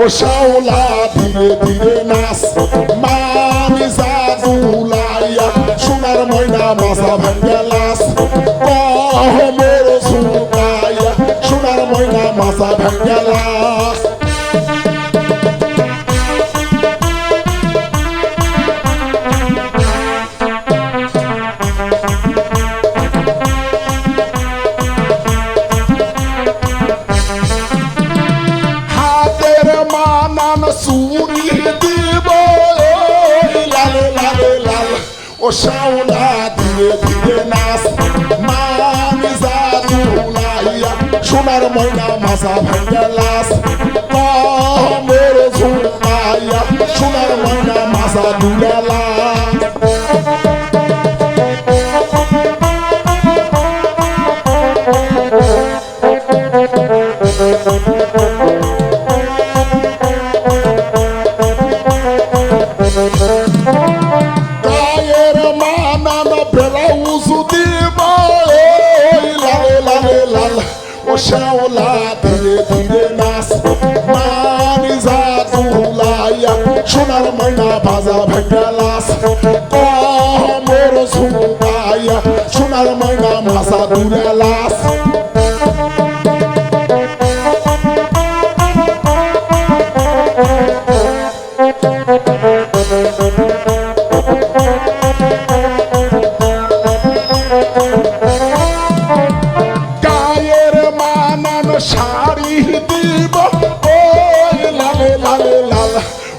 শাওলা ধীরে ধীরে নাচ মানি জাদুলাইয়া সোনার ময়না মাথা ভাঙ্গা লাস মোর ঝুঁকাইয়া সোনার ময়না মাথা ভাঙ্গা লাস চুরি দিব লাল লাল লাল ও শাওলা ধীরে ধীরে নাচ মানি জাদুলাইয়া সোনার ময়না মাথা ভাঙ্গা লাস মোর ঝুঁকাইয়া সোনার ময়না মাথা দুলা লাস গায়ের মানান ব্লাউজ দিব লাল লাল লাল ও শাওলা ধীরে ধীরে নাচ মানি জাদুলাইয়া সোনার ময়না বাজা ভাঙ্গা লাস মোর ঝুঁকাইয়া সোনার ময়না মাথা দুলা লাস গায়ের মানান শাড়ি দিব লালে লালে লাল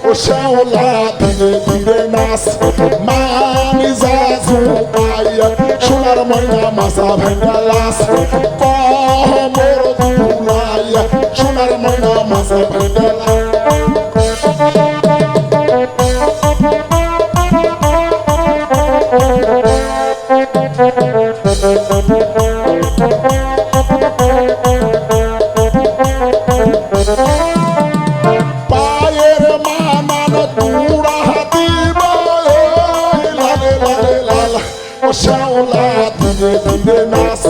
ও শাওলা ধীরে ধীরে নাচ মানি জাদুলাইয়া সোনার ময়না মাথা ভাঙ্গা লাস মোর দুলাইয়া সোনার ময়না মাথা ভাঙ্গা লাস পায়ের মানান তুড়া দিব লালে লালে লাল ও শাওলা ধীরে ধীরে নাচ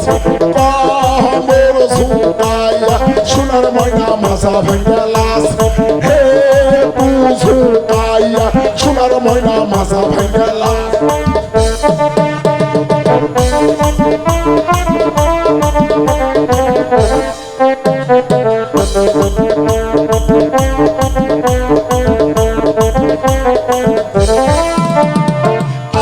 মোর ঝুঁকাইয়া সোনার ময়না মাথা ভাঙ্গা লাস হে তু ঝুঁকাইয়া সোনার ময়না মাথা ভাঙ্গা লাস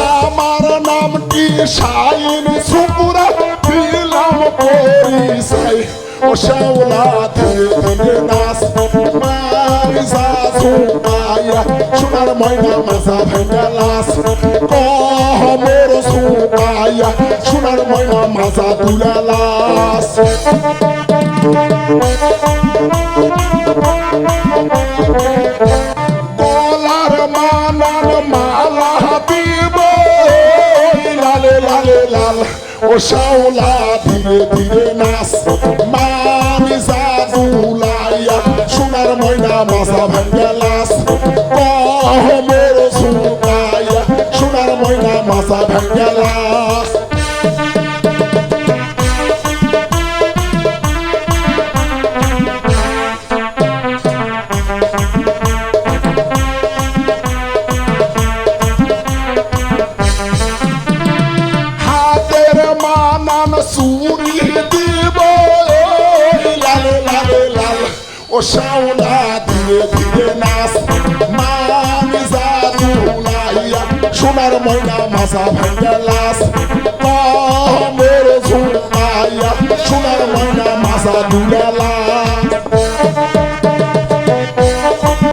আমার নামটি শাইন সুপুরা দিলাম পরিচয় ও শাওলা ধীরে ধীরে নাচ মানি জাদুলাইয়া সোনার ময়না মাথা ভাঙ্গা লাস মোর ঝুঁকাইয়া সোনার ময়না মাথা দুলা লাস গলার মানান মালা দিব লালে লালে লাল ও শাওলা ধীরে ধীরে নাচ মানি জাদুলাইয়া সোনার ময়না মাথা ভাঙ্গা লাস মোর ঝুঁকাইয়া সোনার ময়না মাথা ভাঙ্গা লাস চুরি দিব লালে লালে লাল ও শাওলা ধীরে ধীরে নাচ মানি জাদুলাইয়া সোনার ময়না মাথা ভাঙ্গা লাস মোর ঝুঁকাইয়া সোনার ময়না মাথা দুলা লাস